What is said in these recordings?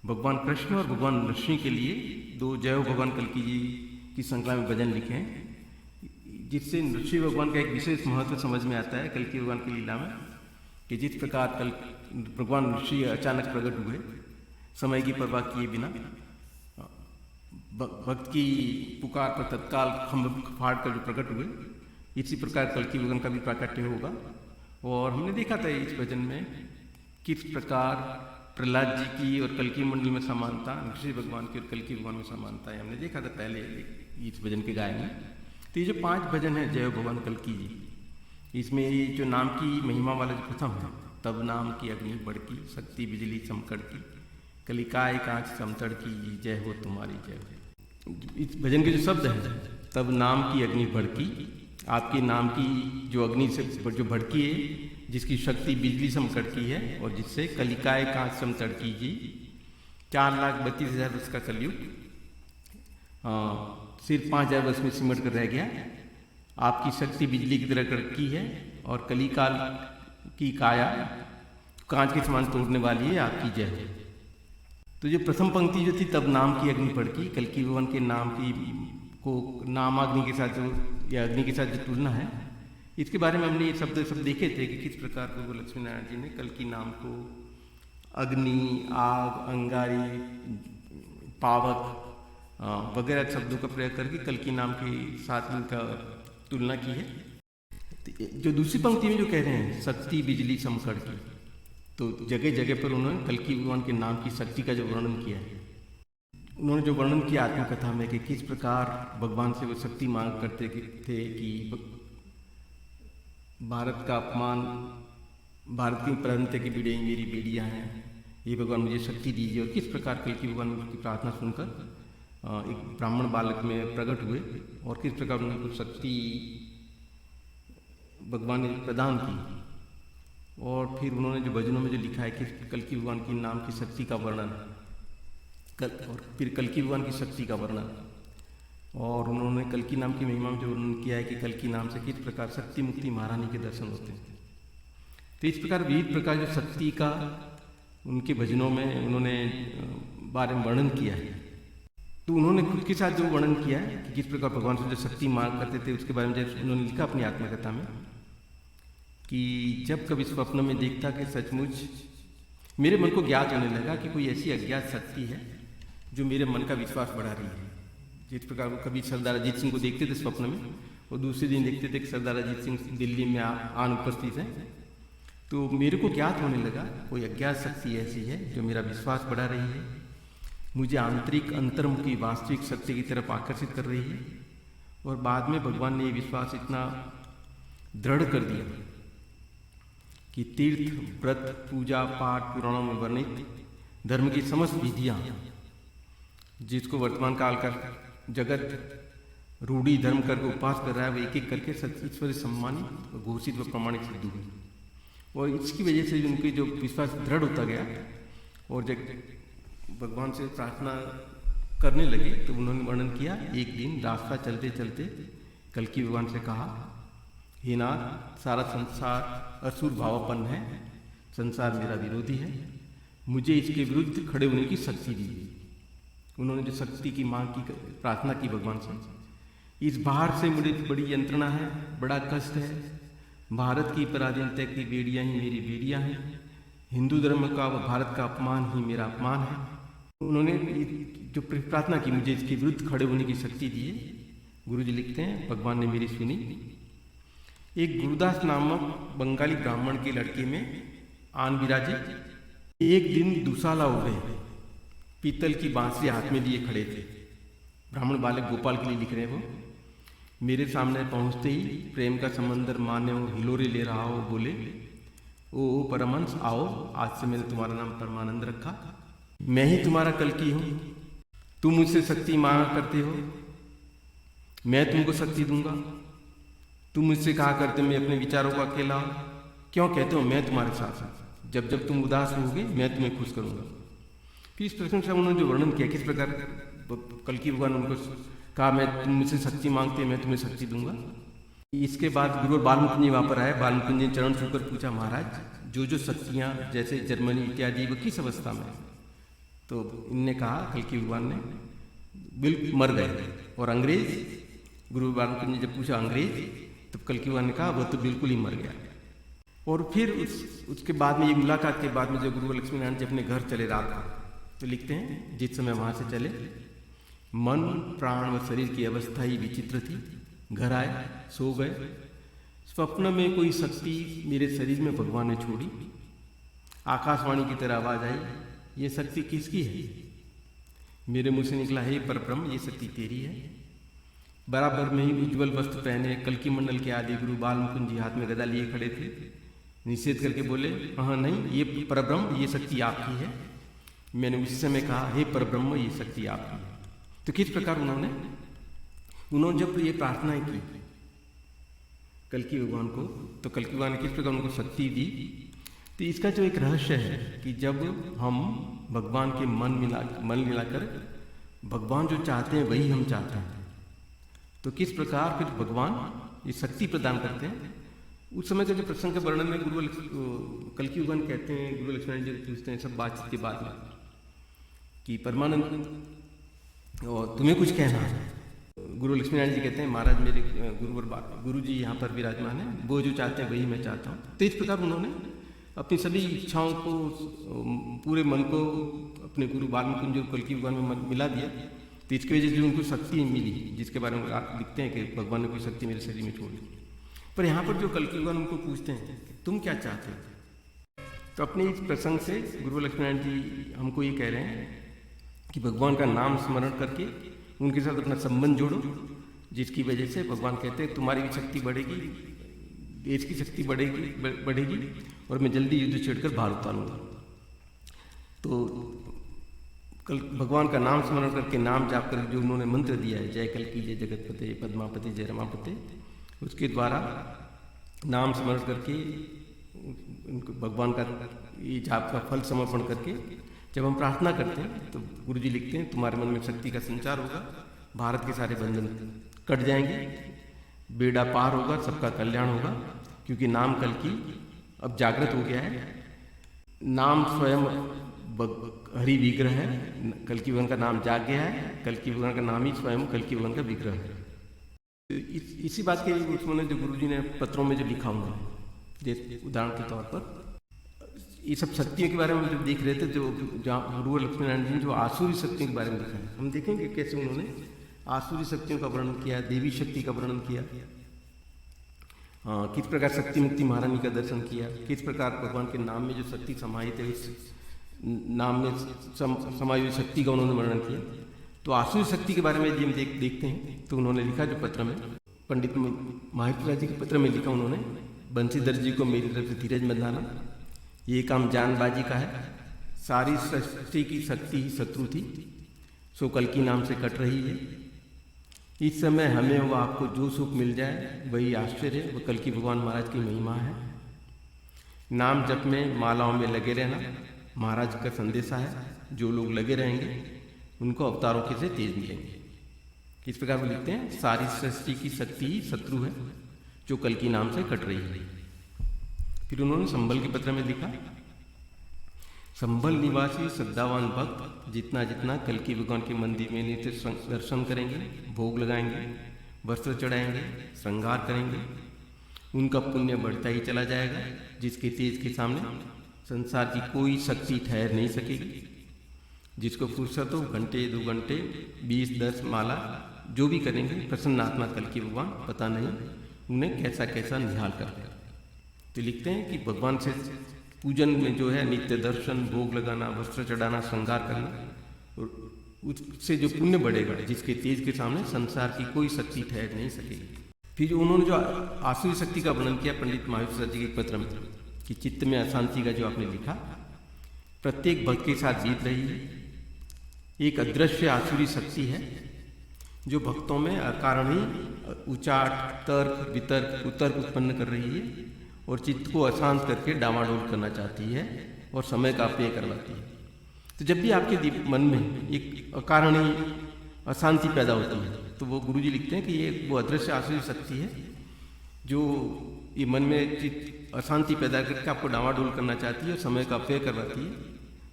भगवान कृष्ण और भगवान ऋषि के लिए दो जय हो भगवान कल्कि जी की श्रृंखला में भजन लिखे हैं, जिससे ऋषि भगवान का एक विशेष महत्व समझ में आता है कल्कि भगवान की लीला में, कि जिस प्रकार कल भगवान ऋषि अचानक प्रकट हुए समय की परवाह किए बिना, भक्त की पुकार पर तत्काल खम्भ फाड़ कर जो प्रकट हुए, इसी प्रकार कल्कि भगवान का भी प्राकट्य होगा। और हमने देखा था इस भजन में किस प्रकार प्रहलाद जी की और कल्कि मंडल में समानता, ऋषि भगवान की और कल्कि भगवान में समानता है, हमने देखा था पहले इस भजन के गायन में। तो ये जो 5 भजन है जय भगवान कल्कि जी, इसमें ये जो नाम की महिमा वाला जो प्रथम है, तब नाम की अग्नि बढ़की, शक्ति बिजली चमकड़ की, कलिकाय कांच समतड़ की, जय हो तुम्हारी जय हो। इस भजन के जो शब्द हैं, तब नाम की अग्नि भड़की, आपके नाम की जो अग्नि से जो भड़की है, जिसकी शक्ति बिजली समकड़की है, और जिससे कलिकाय कांच समतड़की जी, 4,32,000 वर्ष का कलयुग सिर्फ 5,000 वर्ष में सिमट कर रह गया। आपकी शक्ति बिजली की तरह कड़की है, और कलिकाल की काया कांच के समान तोड़ने वाली है, आपकी जय हो। तो जो प्रथम पंक्ति जो थी, तब नाम की अग्नि भड़की, कल्कि भगवान के नाम की को नामाग्नि के साथ जो, या अग्नि के साथ जो तुलना है, इसके बारे में हमने ये शब्द सब देखे थे कि किस प्रकार प्रभु लक्ष्मी नारायण जी ने कल्कि नाम को अग्नि, आग, अंगारी, पावक वगैरह शब्दों का प्रयोग करके कल्कि नाम के साथ इनका तुलना की है। जो दूसरी पंक्ति में जो कह रहे हैं शक्ति बिजली समकड़ की, तो जगह जगह पर उन्होंने कल्कि भगवान के नाम की शक्ति का जो वर्णन किया है, उन्होंने जो वर्णन किया आत्मकथा में कि किस प्रकार भगवान से वो शक्ति मांग करते थे कि भारत का अपमान, भारत की प्रधानता की बेड़ियाँ मेरी बेड़ियाँ हैं, ये भगवान मुझे शक्ति दीजिए। और किस प्रकार कल्कि भगवान की प्रार्थना सुनकर एक ब्राह्मण बालक में प्रकट हुए, और किस प्रकार उनको शक्ति भगवान ने प्रदान की। और फिर उन्होंने जो भजनों में जो लिखा है कि कल्कि भगवान की नाम की शक्ति का वर्णन, और फिर कल्कि भगवान की शक्ति का वर्णन, और उन्होंने कल्कि नाम की महिमा में जो वर्णन किया है कि कल्कि नाम से किस प्रकार शक्ति मुक्ति महारानी के दर्शन होते हैं। तो इस प्रकार विविध प्रकार जो शक्ति का उनके भजनों में उन्होंने बारे में वर्णन किया है। तो उन्होंने खुद के साथ जो वर्णन किया है कि किस प्रकार भगवान से जो शक्ति मांग करते थे, उसके बारे में जब उन्होंने लिखा अपनी आत्मकथा में कि जब कभी स्वप्न में देखता कि सचमुच मेरे मन को ज्ञात होने लगा कि कोई ऐसी अज्ञात शक्ति है जो मेरे मन का विश्वास बढ़ा रही है। जिस प्रकार वो कभी सरदार अजीत सिंह को देखते थे स्वप्न में, और दूसरे दिन देखते थे कि सरदार अजीत सिंह दिल्ली में आन उपस्थित हैं, तो मेरे को ज्ञात होने लगा कोई अज्ञात शक्ति ऐसी है जो मेरा विश्वास बढ़ा रही है, मुझे आंतरिक अंतर्मुखी वास्तविक सत्य की तरफ आकर्षित कर रही है। और बाद में भगवान ने ये विश्वास इतना दृढ़ कर दिया कि तीर्थ, व्रत, पूजा पाठ पुराणों में वर्णित धर्म की समस्त विधियाँ, जिसको वर्तमान काल का जगत रूढ़ी धर्म करके उपास कर रहा है, वो एक एक करके ईश्वर सम्मानित और घोषित व प्रमाणित सिद्ध हुए। और इसकी वजह से उनके जो विश्वास दृढ़ होता गया, और जब भगवान से प्रार्थना करने लगे, तो उन्होंने वर्णन किया, एक दिन रास्ता चलते चलते कल्कि भगवान से कहा, हे नाथ, सारा संसार असुर भावापन्न है, संसार मेरा विरोधी है, मुझे इसके विरुद्ध खड़े होने की शक्ति दीजिए। उन्होंने जो शक्ति की मांग की, प्रार्थना की भगवान से, इस बाहर से मुझे बड़ी यंत्रणा है, बड़ा कष्ट है, भारत की पराधीनता की बेड़ियाँ ही मेरी बेड़ियाँ हैं, हिंदू धर्म का व भारत का अपमान ही मेरा अपमान है। उन्होंने जो प्रार्थना की, मुझे इसके विरुद्ध खड़े होने की शक्ति दी है। गुरु जी लिखते हैं, भगवान ने मेरी सुनी। एक गुरुदास नामक बंगाली ब्राह्मण के लड़के में आन विराजे एक दिन दुसाला हो गए, पीतल की बांसुरी हाथ में लिए खड़े थे। ब्राह्मण बालक गोपाल के लिए लिख रहे हैं वो, मेरे सामने पहुंचते ही प्रेम का समंदर माने हो, हिलोरे ले रहा हो, बोले, ओ परमहंस आओ, आज से मैंने तुम्हारा नाम परमानंद रखा, मैं ही तुम्हारा कल्कि हूँ, तुम मुझसे शक्ति मांगा करते हो, मैं तुमको शक्ति दूंगा। तुम मुझसे कहा करते मैं अपने विचारों को अकेला हूँ, क्यों कहते हो मैं तुम्हारे साथ हूँ, जब जब तुम उदास होगे मैं तुम्हें खुश करूँगा। फिर इस प्रश्न से उन्होंने जो वर्णन किया, किस प्रकार कल्कि भगवान उनको कहा, मैं तुम मुझसे शक्ति मांगते मैं तुम्हें शक्ति दूंगा। इसके बाद गुरु बालमुकुंद जी वहाँ पर आए। बालमुकुंद जी ने चरण छूकर पूछा, महाराज जो जो शक्तियाँ जैसे जर्मनी इत्यादि वो किस अवस्था में, तो इनने कहा, कल्कि भगवान ने, बिल्कुल मर गए। और अंग्रेज, गुरु बालकृष्ण ने जब पूछा अंग्रेज, तब कल्कि भगवान ने कहा वह तो बिल्कुल ही मर गया। और फिर उसके बाद में, ये मुलाकात के बाद में, जब गुरु लक्ष्मी नारायण जी अपने घर चले रात को, तो लिखते हैं जिस समय वहाँ से चले, मन प्राण व शरीर की अवस्था ही विचित्र थी। घर आए, सो गए, स्वप्न में कोई शक्ति मेरे शरीर में भगवान ने छोड़ी। आकाशवाणी की तरह आवाज आई, ये शक्ति किसकी है? मेरे मुंह से निकला, हे परब्रह्म, ये शक्ति तेरी है। बराबर में ही उज्ज्वल वस्त्र पहने कल्कि मंडल के आदि गुरु बालमुकुंद जी हाथ में गदा लिए खड़े थे। निषेध करके बोले, हाँ नहीं, ये परब्रह्म, ये शक्ति आपकी है। मैंने उसी समय कहा, हे परब्रह्म, ये शक्ति आपकी है। तो किस प्रकार उन्होंने जब ये प्रार्थनाएं की कल्कि भगवान को, तो कल्कि भगवान ने किस प्रकार उनको शक्ति दी। तो इसका जो एक रहस्य है कि जब हम भगवान के मन मिलाकर भगवान जो चाहते हैं वही हम चाहते हैं, तो किस प्रकार फिर भगवान ये शक्ति प्रदान करते हैं। उस समय का जो प्रसंग के वर्णन में कल्कि भगवान कहते हैं, गुरु लक्ष्मण जी पूछते हैं सब बातचीत के बाद में कि परमानंद और तुम्हें कुछ कहना है। गुरु लक्ष्मीनारायण जी कहते हैं, महाराज मेरे गुरु जी यहाँ पर विराजमान है, वो जो चाहते हैं वही मैं चाहता हूँ। तो इस प्रकार उन्होंने अपनी सभी इच्छाओं को, पूरे मन को अपने गुरु बालमुकुंद जी कल्कि भगवान में मिला दिया। तो इसकी वजह से उनको शक्ति मिली, जिसके बारे में आप लिखते हैं कि भगवान ने कोई शक्ति मेरे शरीर में छोड़ी। पर यहाँ पर जो कल्कि भगवान उनको पूछते हैं तुम क्या चाहते हो, तो अपने इस प्रसंग से गुरु लक्ष्मीनारायण जी हमको ये कह रहे हैं कि भगवान का नाम स्मरण करके उनके साथ अपना संबंध जोड़ो, जिसकी वजह से भगवान कहते हैं तुम्हारी भी शक्ति बढ़ेगी, देश की शक्ति बढ़ेगी और मैं जल्दी युद्ध छेड़कर बाहर उतारूंगा। तो कल भगवान का नाम स्मरण करके, नाम जाप कर जो उन्होंने मंत्र दिया है, जय कल्कि जय जगतपते पद्मापति जय रमापते, उसके द्वारा नाम स्मरण करके उनको भगवान का ये जाप का फल समर्पण करके जब हम प्रार्थना करते हैं तो गुरु जी लिखते हैं तुम्हारे मन में शक्ति का संचार होगा, भारत के सारे बंधन कट जाएंगे, बेड़ा पार होगा, सबका कल्याण होगा। क्योंकि नाम कल्कि अब जागृत हो गया है, नाम स्वयं हरि विग्रह है, कल्कि भगवान का नाम जाग गया है, कल्कि भगवान का नाम ही स्वयं कल्कि भगवान का विग्रह है। इसी बात के उसमें जो गुरु जी ने पत्रों में जो लिखा हुआ है, जैसे उदाहरण के तौर पर ये सब शक्तियों के बारे में जब देख रहे थे, जो जहाँ गुरु लक्ष्मीनारायण जी ने जो आसुरी शक्तियों के बारे में लिखा है, हम देखेंगे कैसे उन्होंने आसुरी शक्तियों का वर्णन किया, देवी शक्ति का वर्णन किया, किस प्रकार शक्ति मुक्ति महारानी का दर्शन किया, किस प्रकार भगवान के नाम में जो शक्ति समाहित है उस नाम में समाई हुई शक्ति का उन्होंने वर्णन किया। तो आसुरी शक्ति के बारे में यदि हम देखते हैं तो उन्होंने लिखा जो पत्र में, पंडित माहिपुरा जी के पत्र में लिखा उन्होंने, बंसीधर जी को मेरी तरफ से धीरज बंधाना, ये काम जानबाजी का है, सारी सृष्टि की शक्ति ही शत्रु थी, सो कल्कि नाम से कट रही है। इस समय हमें व आपको जो सुख मिल जाए वही आश्चर्य व कल्कि भगवान महाराज की महिमा है। नाम जप में मालाओं में लगे रहना महाराज का संदेशा है, जो लोग लगे रहेंगे उनको अवतारों के से तेज मिलेंगे। किस प्रकार वो लिखते हैं, सारी सृष्टि की शक्ति ही शत्रु है, जो कल्कि नाम से कट रही है। फिर उन्होंने संभल के पत्र में लिखा, संभल निवासी श्रद्धावान भक्त जितना जितना कल्कि भगवान के मंदिर में नित्य दर्शन करेंगे, भोग लगाएंगे, वस्त्र चढ़ाएंगे, श्रृंगार करेंगे, उनका पुण्य बढ़ता ही चला जाएगा, जिसके तेज के सामने संसार की कोई शक्ति ठहर नहीं सकेगी। जिसको फुर्सत हो घंटे 2 घंटे 20-10 माला जो भी करेंगे, प्रसन्न आत्मा कल्कि भगवान पता नहीं उन्हें कैसा कैसा निहाल करते हैं। तो लिखते हैं कि भगवान से पूजन में जो है नित्य दर्शन, भोग लगाना, वस्त्र चढ़ाना, श्रृंगार करना, और उससे जो पुण्य बढ़ेगा, जिसके तेज के सामने संसार की कोई शक्ति ठहर नहीं सकेगी। फिर उन्होंने जो आसुरी शक्ति का वर्णन किया पंडित माहेश्वर जी के पत्र में, कि चित्त में अशांति का जो आपने लिखा, प्रत्येक भक्त के साथ बीत रही है। एक अदृश्य आसुरी शक्ति है जो भक्तों में अकारणीय उचाट, तर्क, वितर्क, कुतर्क उत्पन्न कर रही है और चित्त को अशांत करके डामाडोल करना चाहती है और समय का अपव्यय करवाती है। तो जब भी आपके मन में एक अकारणीय अशांति पैदा होती है, तो वो गुरुजी लिखते हैं कि ये वो अदृश्य आसुरी शक्ति है जो ये मन में चित्त अशांति पैदा करके आपको डामाडोल करना चाहती है और समय का अपव्यय करवाती है।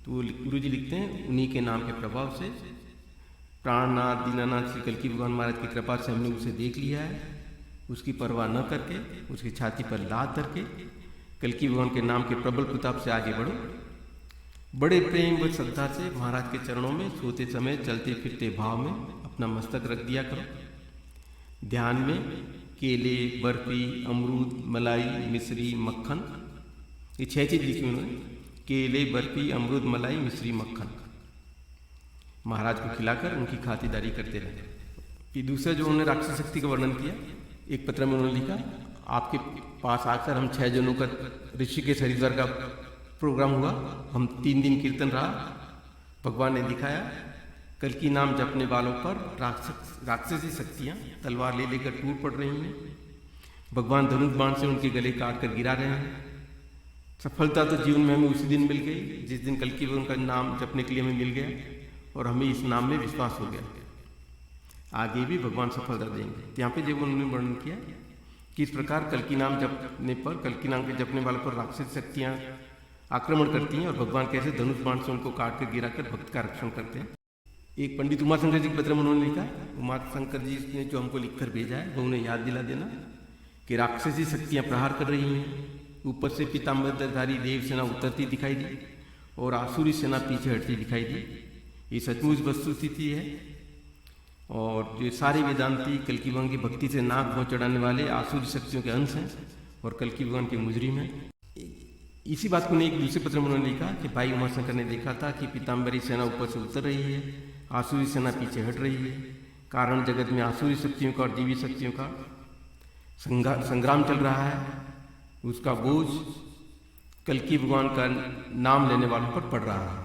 तो वो गुरु जी लिखते हैं, उन्हीं के नाम के प्रभाव से प्राणनाथ दीनानाथ श्री कल्की भगवान महाराज की कृपा से हमने उसे देख लिया है। उसकी परवाह न करके उसकी छाती पर लात धर के कल्की भगवान के नाम के प्रबल प्रताप से आगे बढ़ो। बड़े प्रेम व श्रद्धा से महाराज के चरणों में सोते समय चलते फिरते भाव में अपना मस्तक रख दिया करो। ध्यान में केले, बर्फी, अमरूद, मलाई, मिश्री, मक्खन, ये 6 चीज लिखी उन्होंने। केले, बर्फी, अमरूद, मलाई, मिश्री, मक्खन महाराज को खिलाकर उनकी खातिरदारी करते रहे। फिर दूसरा जो उन्होंने राक्षस शक्ति का वर्णन किया, एक पत्र में उन्होंने लिखा, आपके पास आकर हम 6 जनों का ऋषिकेश हरिद्वार का प्रोग्राम हुआ, हम 3 दिन कीर्तन रहा, भगवान ने दिखाया कल्की नाम जपने वालों पर राक्षसी शक्तियाँ तलवार ले लेकर टूट पड़ रही हैं। भगवान धनुष बाण से उनके गले काट कर गिरा रहे हैं। सफलता तो जीवन में हमें उसी दिन मिल गई जिस दिन कल्की भगवान का नाम जपने के लिए हमें मिल गया और हमें इस नाम में विश्वास हो गया। आगे भी भगवान सफलता देंगे। तो यहाँ पे जब उन्होंने वर्णन किया कि इस प्रकार कल्की नाम जपने पर, कल्की नाम के जपने वालों पर राक्षस शक्तियाँ आक्रमण करती हैं और भगवान कैसे धनुष बाण से उनको काट कर गिराकर भक्त का रक्षण करते हैं। एक पंडित उमाशंकर जी के पत्र में उन्होंने लिखा, उमाशंकर जी ने जो हमको लिखकर भेजा है वो उन्हें याद दिला देना कि राक्षसी शक्तियाँ प्रहार कर रही हैं। ऊपर से पीताम्बरधारी देव सेना उतरती दिखाई दी और आसुरी सेना पीछे हटती दिखाई दी। ये सचमुच वस्तु स्थिति है और जो सारे वेदांती कल्की भगवान की भक्ति से नाक भौं चढ़ाने वाले आसुरी शक्तियों के अंश हैं और कल्की भगवान के मुजरिम हैं। इसी बात को ने एक दूसरे पत्र में उन्होंने लिखा कि भाई उमाशंकर ने देखा था कि पीताम्बरी सेना ऊपर से उतर रही है, आसुरी सेना पीछे हट रही है। कारण जगत में आसुरी शक्तियों का और दिव्य शक्तियों का संग्राम चल रहा है। उसका बोझ कल्की भगवान का नाम लेने वालों पर पड़ रहा है।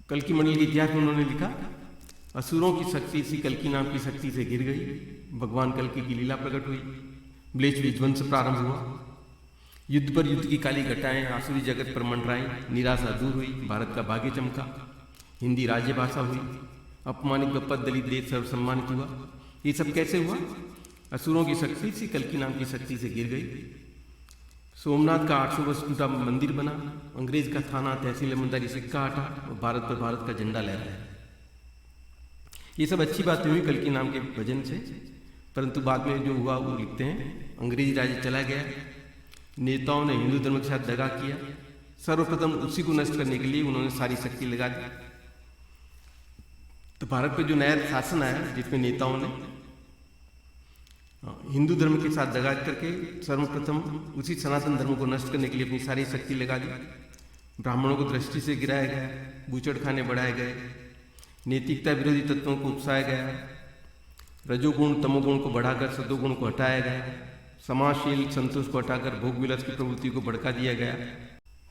कल्की मंडल के इतिहास में उन्होंने लिखा, असुरों की शक्ति इसी कल्की नाम की शक्ति से गिर गई। भगवान कल्की की लीला प्रकट हुई, म्लेच्छ विध्वंस प्रारंभ हुआ। युद्ध पर युद्ध की काली घटाएं आसुरी जगत पर मंडराई। निराशा दूर हुई, भारत का भाग्य चमका, हिंदी राज्य भाषा हुई, अपमानित बपत दलित देश सर्व सम्मानित हुआ। ये सब कैसे हुआ? असुरों की शक्ति इसी कल्की नाम की शक्ति से गिर गई। सोमनाथ का 800 वर्ष टूटा मंदिर बना, अंग्रेज का थाना तहसील अमलदारी सिक्का हटा और भारत पर भारत का झंडा लहराया। ये सब अच्छी बातें हुई कल्की नाम के भजन से, परंतु बाद में जो हुआ वो लिखते हैं, अंग्रेजी राज्य चला गया, नेताओं ने हिंदू धर्म के साथ दगा किया। सर्वप्रथम उसी को नष्ट करने के लिए उन्होंने सारी शक्ति लगा दी। तो भारत पे जो नया शासन आया जिसमें नेताओं ने हिंदू धर्म के साथ दगा करके सर्वप्रथम उसी सनातन धर्म को नष्ट करने के लिए अपनी सारी शक्ति लगा दी। ब्राह्मणों को दृष्टि से गिराया गया, बूचड़खाने बढ़ाए गए, नैतिकता विरोधी तत्वों को उकसाया गया, रजोगुण तमोगुण को बढ़ाकर सतोगुण को हटाया गया, समाजशील संतोष को हटाकर भोग विलास की प्रवृत्ति को भड़का दिया गया।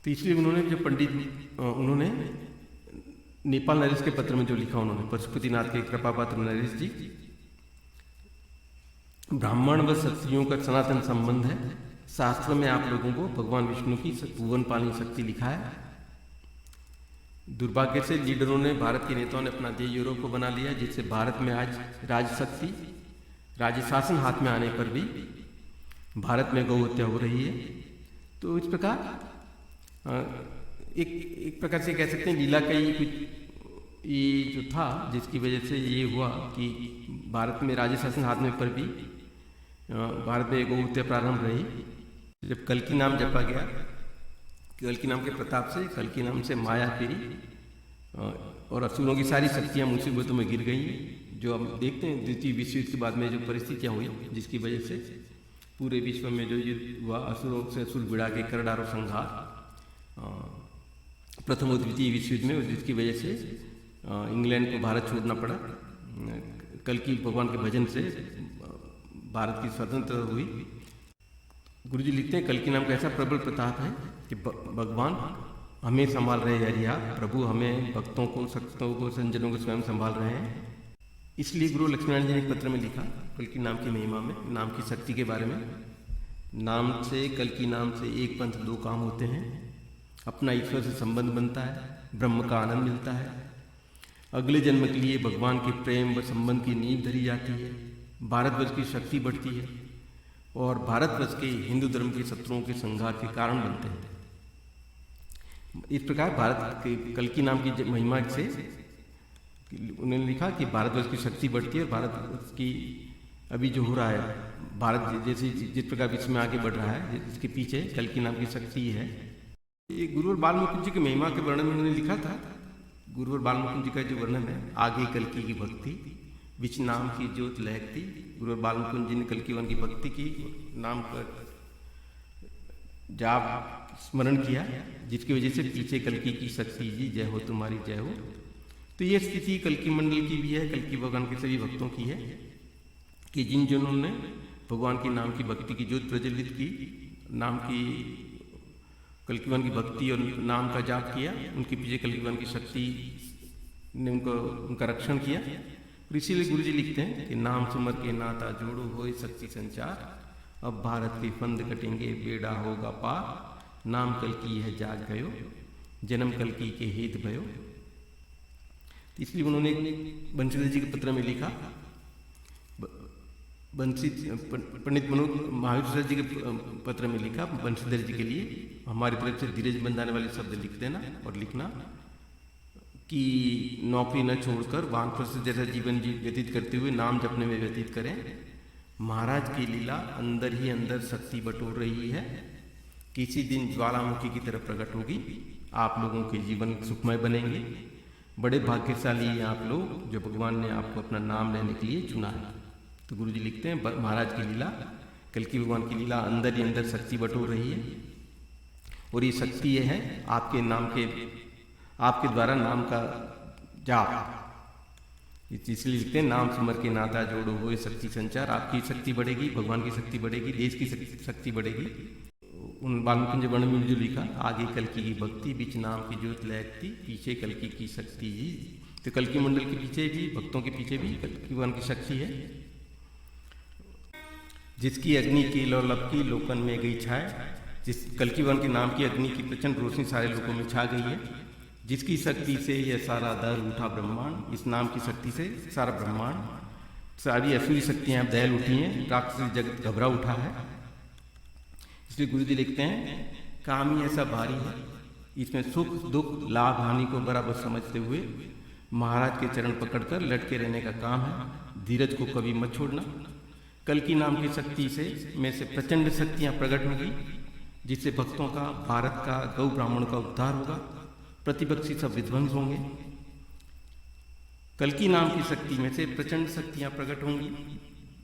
तो इसलिए उन्होंने जो पंडित उन्होंने नेपाल नरेश के पत्र में जो लिखा, उन्होंने पशुपतिनाथ के कृपा पात्र नरेश जी, ब्राह्मण व क्षत्रियों का सनातन संबंध है। शास्त्र में आप लोगों को भगवान विष्णु की भुवन पालनी शक्ति लिखा है। दुर्भाग्य से लीडरों ने, भारत के नेताओं ने अपना देश यूरोप को बना लिया, जिससे भारत में आज राजशक्ति, राज्य शासन हाथ में आने पर भी भारत में गौ हत्या हो रही है। तो इस प्रकार एक प्रकार से कह सकते हैं लीला का ही कुछ ये जो था, जिसकी वजह से ये हुआ कि भारत में राज्य शासन हाथ में पर भी भारत में गौ हत्या प्रारंभ रही। जब कल्की नाम जपा गया, कल्की नाम के प्रताप से, कल्की नाम से माया फिरी और असुरों की सारी शक्तियाँ मुसीबतों में गिर गई। जो हम देखते हैं द्वितीय विश्व युद्ध के बाद में जो परिस्थितियाँ हुई, जिसकी वजह से पूरे विश्व में जो युद्ध हुआ, असुरों से असुर भिड़ा के कर डारो संहार, प्रथम और द्वितीय विश्व युद्ध में, जिसकी वजह से इंग्लैंड को भारत छोड़ना पड़ा। कल्की भगवान के भजन से भारत की स्वतंत्रता हुई। गुरु जी लिखते हैं, कल्की नाम का ऐसा प्रबल प्रताप है कि भगवान हमें संभाल रहे हैं। हरिया प्रभु हमें, भक्तों को, शक्तों को, संजनों को स्वयं संभाल रहे हैं। इसलिए गुरु लक्ष्मीनारायण जी ने एक पत्र में लिखा कल्की नाम की महिमा में, नाम की शक्ति के बारे में। नाम से, कल्की नाम से एक पंथ दो काम होते हैं। अपना ईश्वर से संबंध बनता है, ब्रह्म का आनंद मिलता है, अगले जन्म के लिए भगवान के प्रेम व संबंध की नींव धरी जाती है, भारतवर्ष की शक्ति बढ़ती है और भारतवर्ष के हिंदू धर्म के शत्रुओं के संघार के कारण बनते हैं। इस प्रकार भारत के कल्कि नाम की महिमा से उन्होंने लिखा कि भारतवर्ष की शक्ति बढ़ती है और भारत की अभी जो हो रहा है भारत जैसे जिस प्रकार विश्व में आगे बढ़ रहा है इसके पीछे कल्कि नाम की शक्ति है। ये गुरु और बाल मुकुंद जी की महिमा के वर्णन में उन्होंने लिखा था। गुरु और बाल मुकुंद जी का जो वर्णन है, आगे कल्कि की भक्ति बिच नाम की ज्योत लहकती। गुरु और बाल मुकुंद जी ने कल्कि वन की भक्ति की, नाम पर जाप स्मरण किया, जिसकी वजह से पीछे कल्कि की शक्ति जी जय हो तुम्हारी जय हो। तो ये स्थिति कल्कि मंडल की भी है, कल्कि भगवान के सभी भक्तों की है कि जिन जनों ने भगवान के नाम की भक्ति की ज्योत प्रज्वलित की, नाम की कल्कि वन की भक्ति और नाम का जाप किया, उनके पीछे कल्कि वन की शक्ति ने उनका रक्षण किया। और इसीलिए गुरु जी लिखते हैं कि नाम सुमर के नाता जोड़ो होए शक्ति संचार, अब भारत के फंद कटेंगे बेड़ा होगा पार, नाम कल्कि है जाग गयो जन्म कल्कि के हेत भयो। इसलिए उन्होंने बंशीधर जी के पत्र में लिखा, पंडित महावीर जी के पत्र में लिखा बंशीधर जी के लिए, हमारी तरफ से धीरज बंधाने वाले शब्द लिख देना और लिखना कि नौकरी न छोड़कर वानप्रस्थ जैसा जीवन व्यतीत करते हुए नाम जपने में व्यतीत करें। महाराज की लीला अंदर ही अंदर शक्ति बटोर रही है, किसी दिन ज्वालामुखी की तरफ प्रकट होगी, आप लोगों के जीवन सुखमय बनेंगे। बड़े भाग्यशाली हैं आप लोग जो भगवान ने आपको अपना नाम लेने के लिए चुना है। तो गुरु जी लिखते हैं महाराज की लीला, कल्कि भगवान की लीला अंदर ही अंदर शक्ति बटोर रही है, और ये शक्ति ये है आपके नाम के, आपके द्वारा नाम का जाप। इसलिए लिखते हैं नाम सुमर के नाता जोड़ो होए शक्ति संचार, आपकी शक्ति बढ़ेगी, भगवान की शक्ति बढ़ेगी, देश की शक्ति बढ़ेगी। उन वाल्मीकि वर्ण में जो लिखा, आगे कल्कि की भक्ति बीच नाम की ज्योत लहकती, पीछे कल्कि की शक्ति जी। तो कल्कि मंडल के पीछे भी, भक्तों के पीछे भी कल्कि भगवान की शक्ति है। जिसकी अग्नि की लौलभ की लोकन में गई छाए, जिस कल्कि भगवान के नाम की अग्नि की प्रचंड रोशनी सारे लोगों में छा गई है, जिसकी शक्ति से यह सारा दहल उठा ब्रह्मांड, इस नाम की शक्ति से सारा ब्रह्मांड, सारी असुरी शक्तियां दहल उठी हैं, राक्षसी जगत घबरा उठा है। इसलिए गुरु जी लिखते हैं काम ही ऐसा भारी है, इसमें सुख दुख लाभ हानि को बराबर समझते हुए महाराज के चरण पकड़कर लटके रहने का काम है। धीरज को कभी मत छोड़ना। कल्कि नाम की शक्ति से में से प्रचंड शक्तियां प्रकट होंगी, जिससे भक्तों का, भारत का, गौ ब्राह्मण का उद्धार होगा, प्रतिपक्षी सब विध्वंस होंगे। कल्कि नाम की शक्ति में से प्रचंड शक्तियां प्रकट होंगी,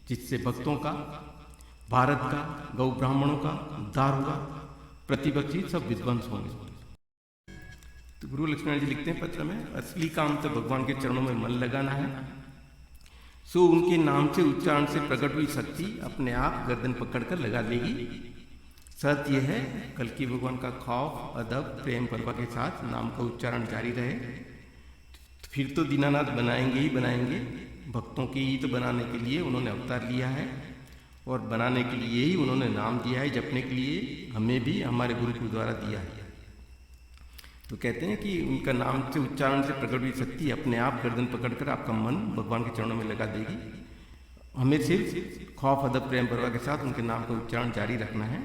जिससे भक्तों का, भारत का, गौ ब्राह्मणों का उद्धार होगा, प्रतिपक्षी सब विध्वंस होंगे। तो गुरु लक्ष्मण जी लिखते हैं पत्र में, असली काम तो भगवान के चरणों में मन लगाना है, सो उनके नाम से उच्चारण से प्रकट हुई शक्ति अपने आप गर्दन पकड़कर लगा लेगी। शर्त यह है कल्कि भगवान का खौफ अदब प्रेम परवा के साथ नाम का उच्चारण जारी रहे, फिर तो दीनानाथ बनाएंगे ही बनाएंगे। भक्तों के हित बनाने के लिए उन्होंने अवतार लिया है, और बनाने के लिए ही उन्होंने नाम दिया है, जपने के लिए हमें भी हमारे गुरु के द्वारा दिया है। तो कहते हैं कि उनका नाम से उच्चारण से प्रकट हुई शक्ति अपने आप गर्दन पकड़कर आपका मन भगवान के चरणों में लगा देगी। हमें सिर्फ खौफ अदब प्रेम परवा के साथ उनके नाम का उच्चारण जारी रखना है।